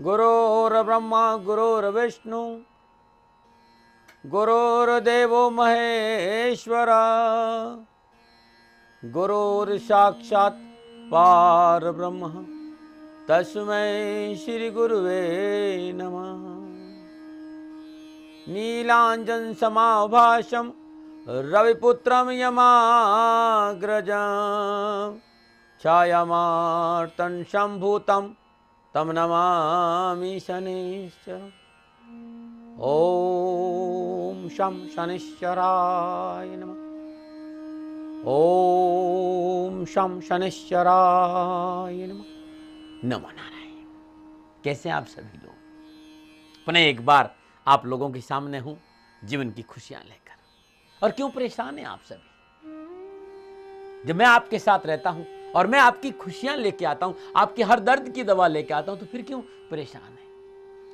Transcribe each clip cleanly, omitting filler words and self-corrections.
गुरुर्ब्रह्मा गुरुर्विष्णु गुरुर्देवो महेश्वरा गुरुर्साक्षात् परब्रह्म तस्मै श्री गुरुवे नमः। नीलांजन समाभासं रविपुत्रं यमाग्रजं छायामार्तं सम्भूतं तं नमामि शनिश्चरम्। ओम शं शनिश्चराय नमः। ओम शं शनिश्चराय नमः। नमो नारायण। कैसे आप सभी लोग? पुनः एक बार आप लोगों के सामने हूं जीवन की खुशियां लेकर। और क्यों परेशान हैं आप सभी? जब मैं आपके साथ रहता हूं और मैं आपकी खुशियां लेके आता हूं, आपके हर दर्द की दवा लेके आता हूं, तो फिर क्यों परेशान है?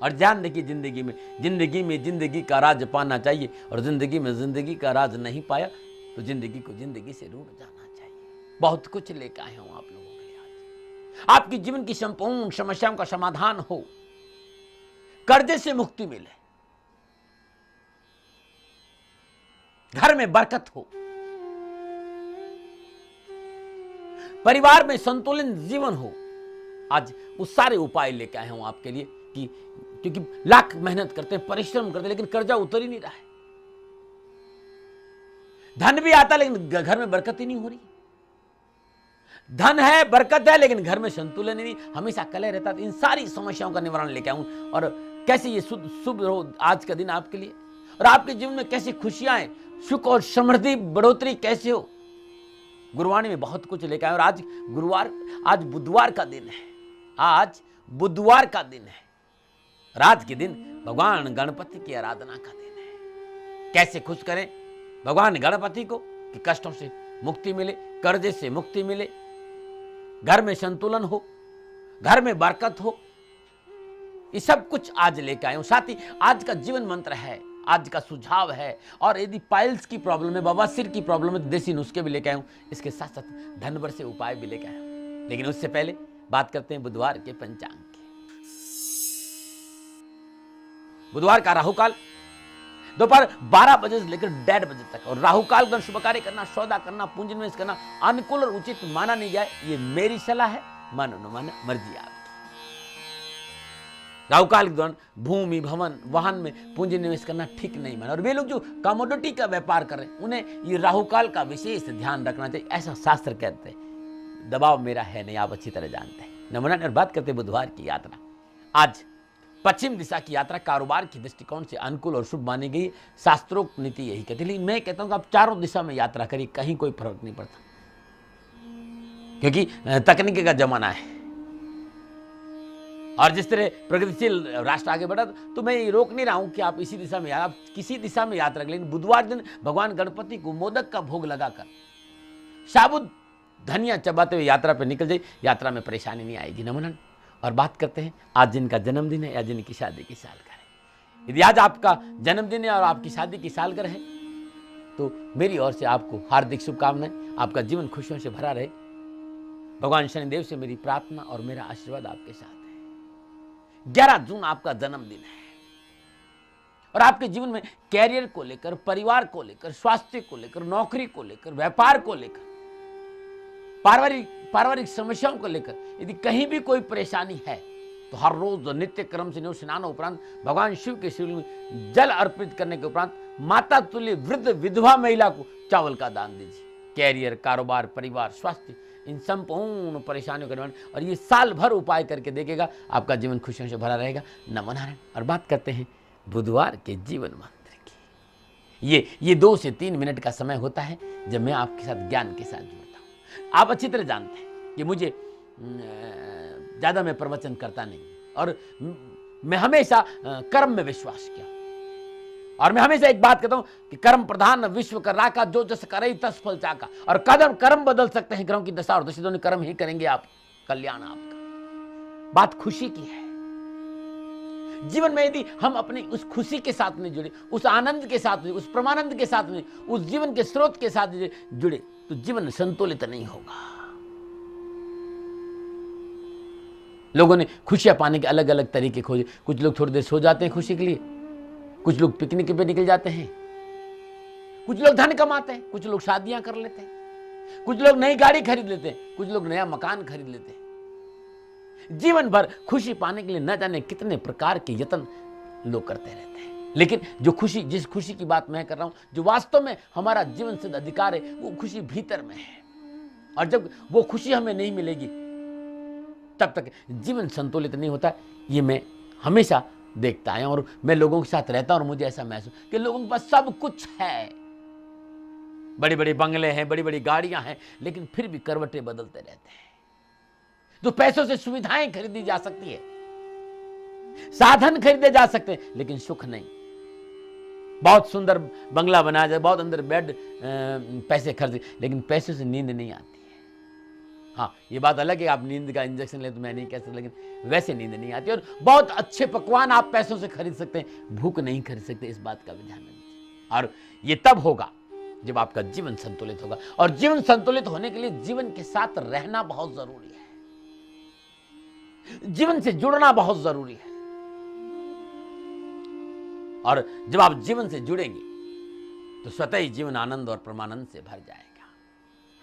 और ध्यान देखिए, जिंदगी का राज पाना चाहिए, और जिंदगी में जिंदगी का राज नहीं पाया तो जिंदगी को जिंदगी से रूठ जाना चाहिए। बहुत कुछ लेकर आए हूं आप लोगों के लिए आज। आपकी जीवन की संपूर्ण समस्याओं का समाधान हो, कर्जे से मुक्ति मिले, घर में बरकत हो, परिवार में संतुलित जीवन हो। आज उस सारे उपाय लेकर आए हूं आपके लिए कि क्योंकि लाख मेहनत करते हैं, परिश्रम करते हैं, लेकिन कर्जा उतर ही नहीं रहा है। धन भी आता लेकिन घर में बरकत ही नहीं हो रही। धन है, बरकत है, लेकिन घर में संतुलन ही नहीं, हमेशा कलह रहता है। इन सारी समस्याओं का निवारण लेके आऊं, और कैसे ये शुभ हो आज का दिन आपके लिए, और आपके जीवन में कैसी खुशियां आए, सुख और समृद्धि बढ़ोतरी कैसे हो। गुरुवाणी में बहुत कुछ लेकर आए। और आज बुधवार का दिन है। आज बुधवार का दिन है। रात के दिन भगवान गणपति की आराधना का दिन है। कैसे खुश करें भगवान गणपति को कि कष्टों से मुक्ति मिले, कर्जे से मुक्ति मिले, घर में संतुलन हो, घर में बरकत हो। ये सब कुछ आज लेकर आए हूं। साथ ही आज का जीवन मंत्र है, आज का सुझाव है। और यदि पाइल्स की प्रॉब्लम है, बवासीर की प्रॉब्लम है, तो देसी नुस्खे भी लेकर आए हूं। इसके साथ साथ धनवर से उपाय भी लेकर आए हूं। लेकिन उससे पहले बात करते हैं बुधवार के पंचांग की। बुधवार का राहुकाल दोपहर 12 बजे से लेकर 1:30 बजे तक। और राहुकाल का शुभ कार्य करना, सौदा करना, पूंजी निवेश करना अनुकूल और उचित माना नहीं जाए। ये मेरी सलाह है, मानो न मानो मर्जी आपकी। राहुकाल के दौरान भूमि, भवन, वाहन में पूंजी निवेश करना ठीक नहीं माना। और वे लोग जो कमोडिटी का व्यापार कर रहे हैं, उन्हें ये राहुकाल का विशेष ध्यान रखना चाहिए, ऐसा शास्त्र कहते हैं। दबाव मेरा है नहीं, आप अच्छी तरह जानते हैं। नमूना और बात करते हैं बुधवार की यात्रा। आज पश्चिम दिशा की यात्रा कारोबार की दृष्टिकोण से अनुकूल और शुभ मानी गई। शास्त्रोक्त नीति यही कहती है। लेकिन मैं कहता हूं कि आप चारों दिशा में यात्रा करिए, कहीं कोई फर्क नहीं पड़ता, क्योंकि तकनीकी का जमाना है। और जिस तरह प्रगतिशील राष्ट्र आगे बढ़ा, तो मैं ये रोक नहीं रहा हूं कि आप इसी दिशा में, आप किसी दिशा में यात्रा करें। लेकिन बुधवार दिन भगवान गणपति को मोदक का भोग लगाकर साबुत धनिया चबाते हुए यात्रा पर निकल जाए, यात्रा में परेशानी नहीं आएगी। नमन। और बात करते हैं आज जिनका जन्मदिन है या जिनकी शादी की सालगिरह है। यदि आज आपका जन्मदिन है और आपकी शादी की सालगिरह है, तो मेरी ओर से आपको हार्दिक शुभकामनाएं। आपका जीवन खुशियों से भरा रहे। भगवान शनिदेव से मेरी प्रार्थना और मेरा आशीर्वाद आपके साथ है। 11 जून आपका जन्मदिन है, और आपके जीवन में कैरियर को लेकर, परिवार को लेकर, स्वास्थ्य को लेकर, नौकरी को लेकर, व्यापार को लेकर, पारिवारिक समस्याओं को लेकर यदि कहीं भी कोई परेशानी है, तो हर रोज नित्य क्रम से स्नान उपरांत भगवान शिव के शिव में जल अर्पित करने के उपरांत माता तुल्य वृद्ध विधवा महिला को चावल का दान दीजिए। कैरियर, कारोबार, परिवार, स्वास्थ्य, इन संपूर्ण परेशानियों का निवारण, और ये साल भर उपाय करके देखेगा, आपका जीवन खुशियों से भरा रहेगा। नमो नारायण। और बात करते हैं बुधवार के जीवन मंत्र की। ये 2 से 3 मिनट का समय होता है जब मैं आपके साथ ज्ञान के साथ जुड़ता हूं। आप अच्छी तरह जानते हैं कि मुझे ज्यादा मैं प्रवचन करता नहीं, और मैं हमेशा कर्म में विश्वास किया। और मैं हमेशा एक बात कहता हूं कि कर्म प्रधान विश्व कर राका, जो जस करे तस फल चाका। और कर्म बदल सकते हैं, ग्रहों की दशा और दशा दोनों कर्म ही करेंगे आप, कल्याण आपका। बात खुशी की है। जीवन में यदि हम अपनी उस खुशी के साथ नहीं जुड़े, उस आनंद के साथ नहीं, उस परमानंद के साथ नहीं, उस जीवन के स्रोत के साथ जुड़े, तो जीवन संतुलित नहीं होगा। लोगों ने खुशियां पाने के अलग अलग तरीके खोजे। कुछ लोग थोड़ी देर सो जाते हैं खुशी के लिए, कुछ लोग पिकनिक पे निकल जाते हैं, कुछ लोग धन कमाते हैं, कुछ लोग शादियां कर लेते हैं, कुछ लोग नई गाड़ी खरीद लेते हैं, कुछ लोग नया मकान खरीद लेते हैं। जीवन भर खुशी पाने के लिए न जाने कितने प्रकार के यत्न लोग करते रहते हैं, लेकिन जो खुशी, जिस खुशी की बात मैं कर रहा हूं, जो वास्तव में हमारा जीवन सिद्ध अधिकार है, वो खुशी भीतर में है। और जब वो खुशी हमें नहीं मिलेगी तब तक जीवन संतुलित नहीं होता। ये मैं हमेशा देखता आया और मैं लोगों के साथ रहता हूं और मुझे ऐसा महसूस कि लोगों के पास सब कुछ है, बड़े बड़े बंगले हैं, बड़ी बड़ी गाड़ियां हैं, लेकिन फिर भी करवटें बदलते रहते हैं। तो पैसों से सुविधाएं खरीदी जा सकती है, साधन खरीदे जा सकते हैं, लेकिन सुख नहीं। बहुत सुंदर बंगला बनाया जाए, बहुत अंदर बेड, पैसे खर्च, लेकिन पैसों से नींद नहीं आती है। हाँ, ये बात अलग है, आप नींद का इंजेक्शन ले तो मैं नहीं कह सकता, लेकिन वैसे नींद नहीं आती। और बहुत अच्छे पकवान आप पैसों से खरीद सकते हैं, भूख नहीं खरीद सकते। इस बात का भी ध्यान रखिए। और ये तब होगा जब आपका जीवन संतुलित होगा। और जीवन संतुलित होने के लिए जीवन के साथ रहना बहुत जरूरी है, जीवन से जुड़ना बहुत जरूरी है। और जब आप जीवन से जुड़ेंगे तो स्वतः ही जीवन आनंद और परमानंद से भर जाएगा।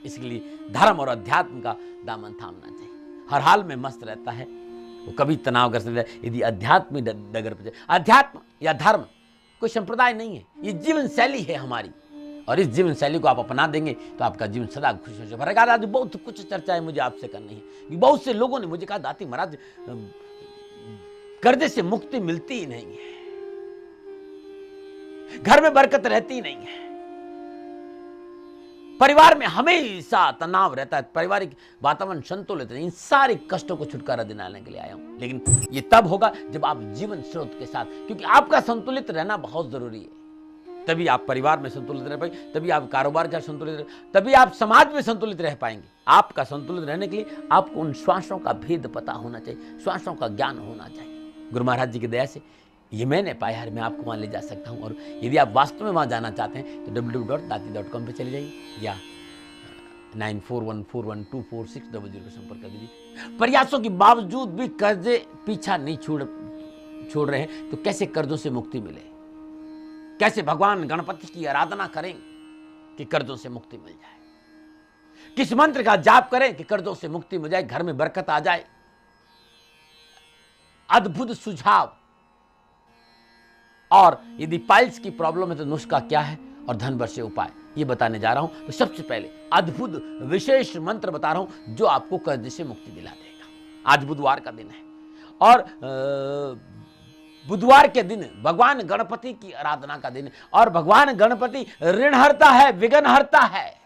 इसलिए धर्म और अध्यात्म का दामन थामना चाहिए। हर हाल में मस्त रहता है, वो कभी तनावग्रस्त रहता है यदि अध्यात्म डगर पर जाए। अध्यात्म या धर्म कोई संप्रदाय नहीं है, ये जीवन शैली है हमारी। और इस जीवन शैली को आप अपना देंगे तो आपका जीवन सदा खुशियों से भरेगा। आज बहुत कुछ चर्चाएं मुझे आपसे करनी है कि बहुत से लोगों ने मुझे कहा, दाती महाराज कर्जे से मुक्ति मिलती ही नहीं है, घर में बरकत रहती नहीं है, परिवार में हमेशा तनाव रहता है, पारिवारिक वातावरण संतुलित नहीं। इन सारे कष्टों को छुटकारा दिलाने के लिए आया हूं। लेकिन ये तब होगा जब आप जीवन स्रोत के साथ, क्योंकि आपका संतुलित रहना बहुत जरूरी है। तभी आप परिवार में संतुलित रह पाएंगे, तभी आप कारोबार का संतुलित रह, तभी आप समाज में संतुलित रह पाएंगे। आपका संतुलित रहने के लिए आपको उन श्वासों का भेद पता होना चाहिए, श्वासों का ज्ञान होना चाहिए। गुरु महाराज जी की दया से ये मैंने पाया है, मैं आपको वहां ले जा सकता हूं। और यदि आप वास्तव में वहां जाना चाहते हैं तो www.dati.com पे चले जाइए या 9414124600 पर संपर्क कर दीजिए। प्रयासों के बावजूद भी कर्जे पीछा नहीं छोड़ रहे हैं, तो कैसे कर्जों से मुक्ति मिले? कैसे भगवान गणपति की आराधना करें कि कर्जों से मुक्ति मिल जाए? किस मंत्र का जाप करें कि कर्जों से मुक्ति मिल जाए, घर में बरकत आ जाए? अद्भुत सुझाव। और यदि पाइल्स की प्रॉब्लम है तो नुस्खा क्या है और धन वर्षे उपाय, ये बताने जा रहा हूं। तो सबसे पहले अद्भुत विशेष मंत्र बता रहा हूं जो आपको कर्ज से मुक्ति दिला देगा। आज बुधवार का दिन है और बुधवार के दिन भगवान गणपति की आराधना का दिन है। और भगवान गणपति ऋणहर्ता है, विघ्नहर्ता है।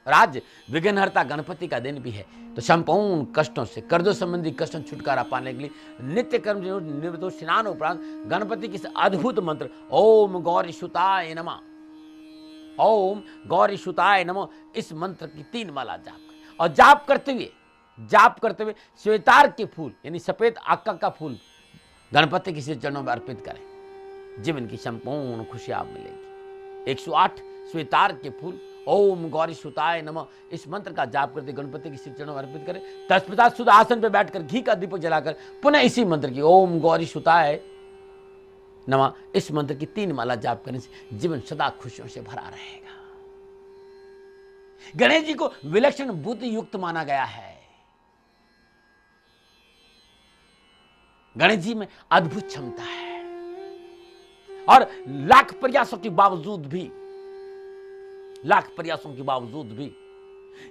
और आज विघ्नहर्ता गणपति का दिन भी है। तो संपूर्ण कष्टों से, कर्जों संबंधी कष्टों से छुटकारा पाने के लिए नित्य कर्म निवृत्त स्नान उपरांत गणपति के अद्भुत मंत्र ओम गौरी सुताय नमः, ओम गौरी सुताय नमः, इस मंत्र की 3 माला जाप करें। और जाप करते हुए श्वेतार के फूल यानी सफेद आका का फूल गणपति के चरणों में अर्पित करें। जीवन की संपूर्ण खुशी आप मिलेगी। 108 श्वेतार के फूल ओम गौरी सुताय नमः, इस मंत्र का जाप करते गणपति के चरणों में अर्पित करें। तत्पश्चात शुद्ध आसन पर बैठकर घी का दीपक जलाकर पुनः इसी मंत्र की ओम गौरी सुताय नमः, इस मंत्र की 3 माला जाप करने से जीवन सदा खुशियों से भरा रहेगा। गणेश जी को विलक्षण बुद्धि युक्त माना गया है। गणेश जी में अद्भुत क्षमता है और लाख प्रयासों के बावजूद भी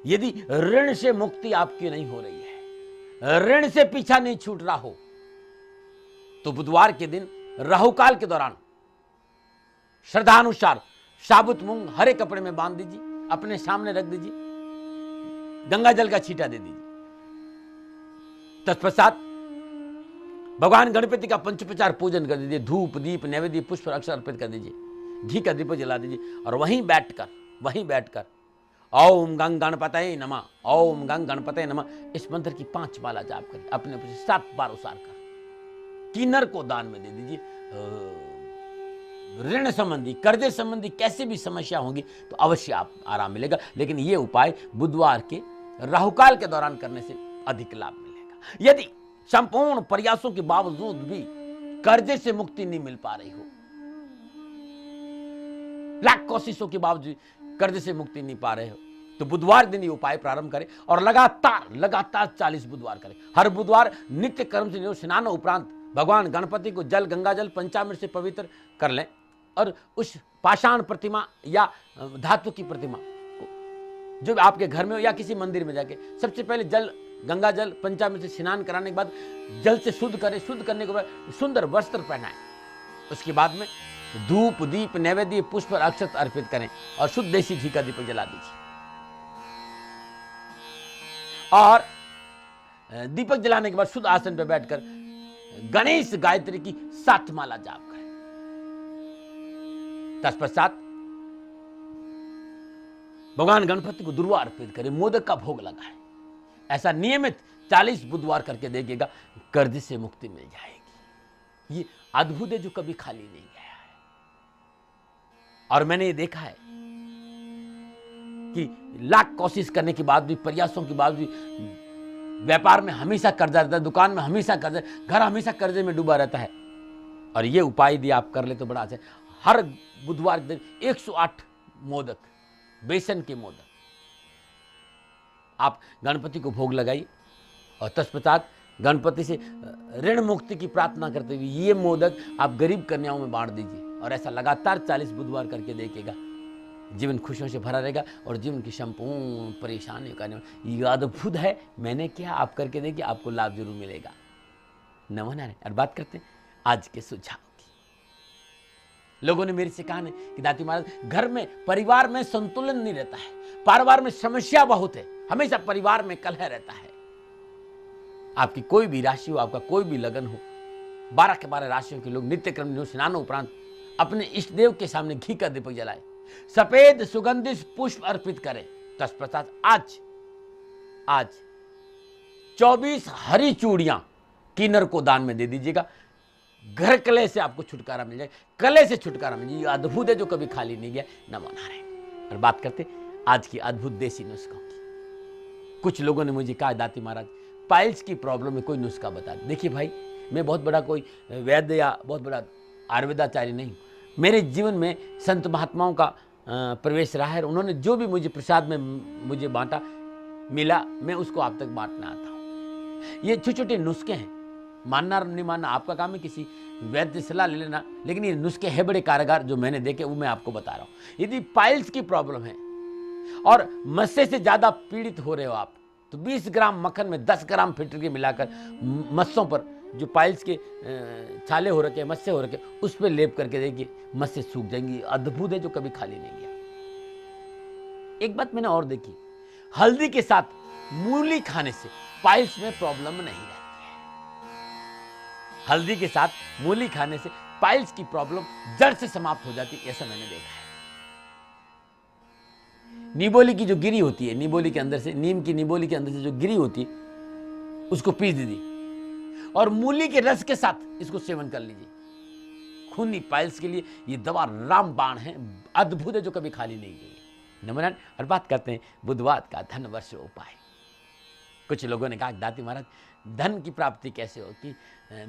यदि ऋण से मुक्ति आपकी नहीं हो रही है, ऋण से पीछा नहीं छूट रहा हो, तो बुधवार के दिन राहुकाल के दौरान श्रद्धानुसार साबुत मूंग हरे कपड़े में बांध दीजिए, अपने सामने रख दीजिए, गंगा जल का छींटा दे दीजिए। तत्पश्चात भगवान गणपति का पंचोपचार पूजन कर दीजिए, धूप दीप नैवेद्य पुष्प अक्षर अर्पित कर दीजिए, घी का दीपक जला दीजिए और वहीं बैठकर ओम गंग गणपतये नमः, ओम गंग गणपतये नमः, इस मंत्र की 5 माला जाप करें। अपने ऊपर 7 बार उसार कर किन्नर को दान में दे दीजिए। ऋण संबंधी, कर्जे संबंधी कैसे भी समस्या होगी तो अवश्य आप आराम मिलेगा। लेकिन ये उपाय बुधवार के राहुकाल के दौरान करने से अधिक लाभ मिलेगा। यदि संपूर्ण प्रयासों के बावजूद भी कर्जे से मुक्ति नहीं मिल पा रही हो, लाख कोशिशों के बावजूद कर्ज से मुक्ति नहीं पा रहे हो, तो बुधवार दिन ये उपाय प्रारंभ करें और लगातार 40 बुधवार करें। हर बुधवार नित्य कर्म से स्नान उपरांत भगवान गणपति को जल, गंगा जल, पंचामृत से पवित्र कर लें और उस पाषाण प्रतिमा या धातु की प्रतिमा को जो आपके घर में हो या किसी मंदिर में जाके सबसे पहले जल, गंगा जल, पंचामृत से स्नान कराने के बाद जल से शुद्ध करें। शुद्ध करने के बाद सुंदर वस्त्र पहनाएं। उसके बाद में धूप, दीप, नैवेद्य, पुष्प और अक्षत अर्पित करें और शुद्ध देसी घी का दीपक जला दीजिए। और दीपक जलाने के बाद शुद्ध आसन पर बैठकर गणेश गायत्री की 7 माला जाप करें। तत्पश्चात भगवान गणपति को दुर्वा अर्पित करें, मोदक का भोग लगाएं। ऐसा नियमित 40 बुधवार करके देखिएगा, कर्ज से मुक्ति मिल जाएगी। ये अद्भुत है जो कभी खाली नहीं गया है। और मैंने ये देखा है कि लाख कोशिश करने के बाद भी, प्रयासों के बाद भी व्यापार में हमेशा कर्जा रहता है, दुकान में हमेशा कर्जा, घर हमेशा कर्जे में डूबा रहता है। और ये उपाय यदि आप कर ले तो बड़ा अच्छा है। हर बुधवार के दिन 108 मोदक, बेसन के मोदक आप गणपति को भोग लगाइए और तत्पश्चात गणपति से ऋण मुक्ति की प्रार्थना करते हुए ये मोदक आप गरीब कन्याओं में बांट दीजिए। और ऐसा लगातार 40 बुधवार करके देखिएगा, जीवन खुशियों से भरा रहेगा और जीवन की संपूर्ण परेशानियों का ये अद्भुत है। मैंने क्या, आप करके देखिए, आपको लाभ जरूर मिलेगा। नमन है। और बात करते हैं आज के सुझाव की। लोगों ने मेरे से कहा कि दाती महाराज, घर में, परिवार में संतुलन नहीं रहता है, परिवार में समस्या बहुत है, हमेशा परिवार में कलह रहता है। आपकी कोई भी राशि हो, आपका कोई भी लगन हो, 12 के 12 राशियों के लोग नित्य क्रम स्नान उपरांत अपने इष्ट देव के सामने घी का दीपक जलाए, सफेद सुगंधित पुष्प अर्पित करें। तत्पश्चात आज 24 हरी चूड़ियां किन्नर को दान में दे दीजिएगा। घर कले से आपको छुटकारा मिल जाए, कले से छुटकारा मिल जाए। ये अद्भुत है जो कभी खाली नहीं गया। नमो नारायण। और बात करते आज की अद्भुत देसी नुस्खों की। कुछ लोगों ने मुझे कहा, दाती महाराज पाइल्स की प्रॉब्लम में कोई नुस्खा बता दे। देखिए भाई, मैं बहुत बड़ा कोई वैद्य या बहुत बड़ा आयुर्वेदाचार्य नहीं हूँ। मेरे जीवन में संत महात्माओं का प्रवेश रहा है। उन्होंने जो भी मुझे प्रसाद में मुझे बांटा मिला, मैं उसको आप तक बांटना आता हूँ। ये छोटे छोटे नुस्खे हैं, मानना नहीं मानना आपका काम है, किसी वैद्य सलाह ले लेना, लेकिन ये नुस्खे हैं बड़े कारगर जो मैंने देखे, वो मैं आपको बता रहा हूँ। यदि पाइल्स की प्रॉब्लम है और मस्से से ज्यादा पीड़ित हो रहे हो आप, तो 20 ग्राम मक्खन में 10 ग्राम फिटकर मिलाकर मस्सों पर, जो पाइल्स के छाले हो रखे, मस्से हो रखे, उस पर लेप करके देखिए, मस्से सूख जाएंगी। अद्भुत है जो कभी खाली नहीं गया। एक बात मैंने और देखी, हल्दी के साथ मूली खाने से पाइल्स में प्रॉब्लम नहीं रहती है। हल्दी के साथ मूली खाने से पाइल्स की प्रॉब्लम जड़ से समाप्त हो जाती है, ऐसा मैंने देखा है। निबोली की जो गिरी होती है, निबोली के अंदर से, नीम की निबोली के अंदर से जो गिरी होती है, उसको पीस दीजिए और मूली के रस के साथ इसको सेवन कर लीजिए। खूनी पाइल्स के लिए ये दवा रामबाण है, अद्भुत है जो कभी खाली नहीं गई। नमन। और बात करते हैं बुधवार का धन वर्ष उपाय। कुछ लोगों ने कहा, दाती महाराज धन की प्राप्ति कैसे होगी,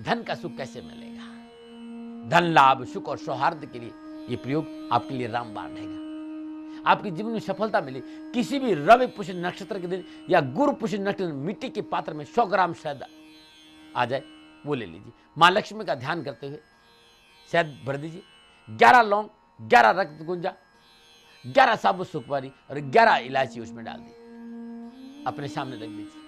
धन का सुख कैसे मिलेगा। धन लाभ, सुख और सौहार्द के लिए ये प्रयोग आपके लिए रामबाण रहेगा। आपके जीवन में सफलता मिले। किसी भी रवि पुष्य नक्षत्र के दिन या गुरु पुष्य नक्षत्र, मिट्टी के पात्र में 100 ग्राम शहद आ जाए, वो ले लीजिए। माँ लक्ष्मी का ध्यान करते हुए शहद भर दीजिए। 11 लौंग, 11 रक्त गुंजा, 11 साबुत सुपारी और 11 इलायची उसमें डाल दी, अपने सामने रख दीजिए।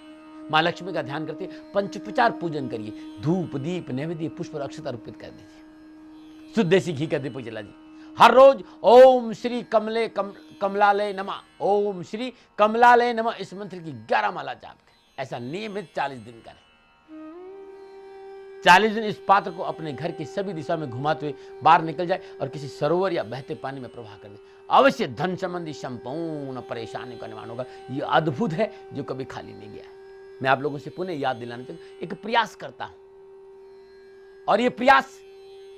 माँ लक्ष्मी का ध्यान करते पंचोपचार पूजन करिए। धूप, दीप, नैवेद्य, पुष्प और अक्षत अर्पित कर दीजिए। शुद्ध देसी घी का दीपक जला दीजिए। हर रोज ओम श्री कमलालय नमः, ओम श्री कमलालय नमः इस मंत्र की 11 माला जाप करें। ऐसा नियमित 40 दिन करें। 40 दिन इस पात्र को अपने घर की सभी दिशा में घुमाते हुए बाहर निकल जाए और किसी सरोवर या बहते पानी में प्रवाह कर दे। अवश्य धन संबंधी संपूर्ण परेशानियों का निवारण होगा। ये अद्भुत है जो कभी खाली नहीं गया है। मैं आप लोगों से पुनः याद दिलाना चाहता हूं, एक प्रयास करता हूं और ये प्रयास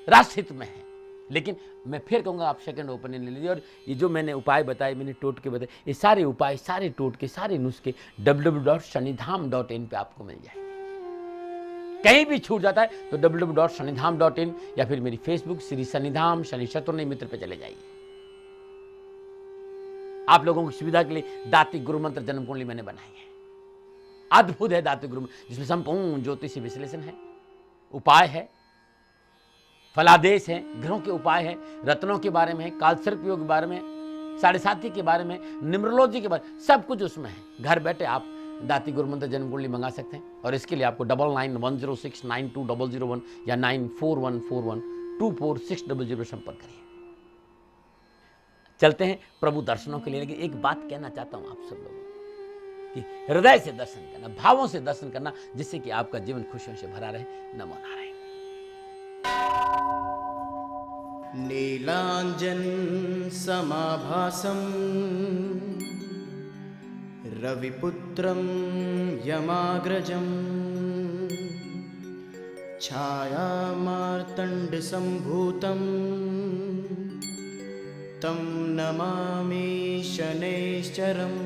राष्ट्रहित में है। लेकिन मैं फिर कहूंगा, आप सेकंड ओपिनियन ले लीजिए। और ये जो मैंने उपाय बताए, मैंने टोटके बताए, ये सारे उपाय, सारे टोटके, सारे नुस्खे www.shanidham.in पे आपको मिल जाए। कहीं भी छूट जाता है तो www.shanidham.in या फिर मेरी फेसबुक श्री शनिधाम शनि शत्रुघ्न मित्र पे चले जाइए। आप लोगों की सुविधा के लिए दाती गुरु मंत्र जन्म कुंडली मैंने बनाई है। अद्भुत है दाती गुरु, जिसमें संपूर्ण ज्योतिषी विश्लेषण है, उपाय है, फलादेश है, ग्रहों के उपाय है, रत्नों के बारे में है, कालसर्प योग के बारे में, साढ़े साथी के बारे में, न्यूमरोलॉजी के बारे में, सब कुछ उसमें है। घर बैठे आप दाती गुरु मंत्र जन्म कुंडली मंगा सकते हैं और इसके लिए आपको 9910692001 या 9414124600 संपर्क करिए। चलते हैं प्रभु दर्शनों के लिए, लेकिन एक बात कहना चाहता हूं आप सब लोगों को कि हृदय से दर्शन करना, भावों से दर्शन करना, जिससे कि आपका जीवन खुशियों से भरा रहे। नमो नारायण। नीलांजन समाभासं रविपुत्रं यमाग्रजं छायामार्तण्डसम्भूतं तं नमामि शनैश्चरम्।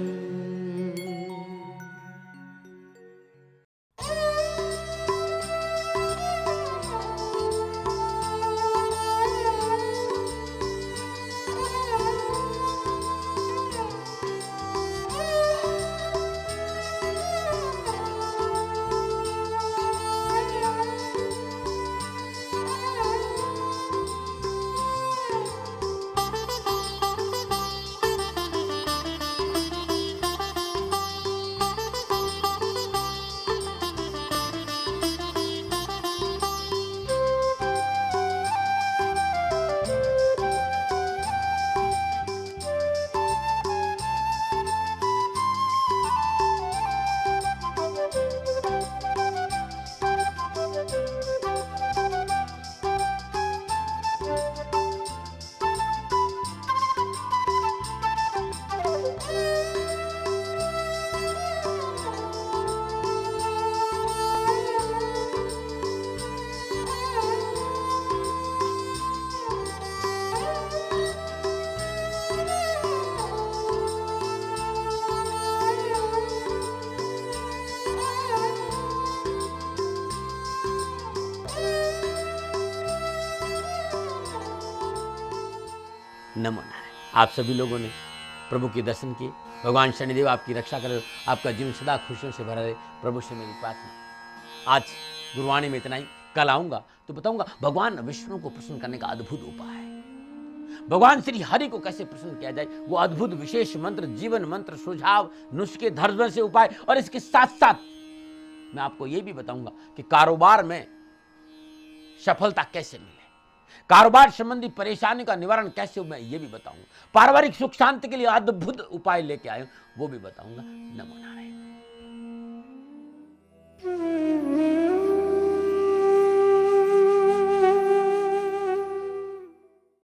नमो नारायण। आप सभी लोगों ने प्रभु के दर्शन किए। भगवान शनिदेव आपकी रक्षा करे, आपका जीवन सदा खुशियों से भरा रहे, प्रभु से मेरी प्रार्थना। आज गुरुवाणी में इतना ही। कल आऊंगा तो बताऊंगा भगवान विष्णु को प्रसन्न करने का अद्भुत उपाय है। भगवान श्री हरि को कैसे प्रसन्न किया जाए, वो अद्भुत विशेष मंत्र, जीवन मंत्र, सुझाव, नुस्खे, धर्म से उपाय, और इसके साथ साथ मैं आपको ये भी बताऊंगा कि कारोबार में सफलता कैसे मिले, कारोबार संबंधी परेशानी का निवारण कैसे हो, मैं ये भी बताऊंगा। पारिवारिक सुख शांति के लिए अद्भुत उपाय लेके आए, वो भी बताऊंगा। नमो नारायण।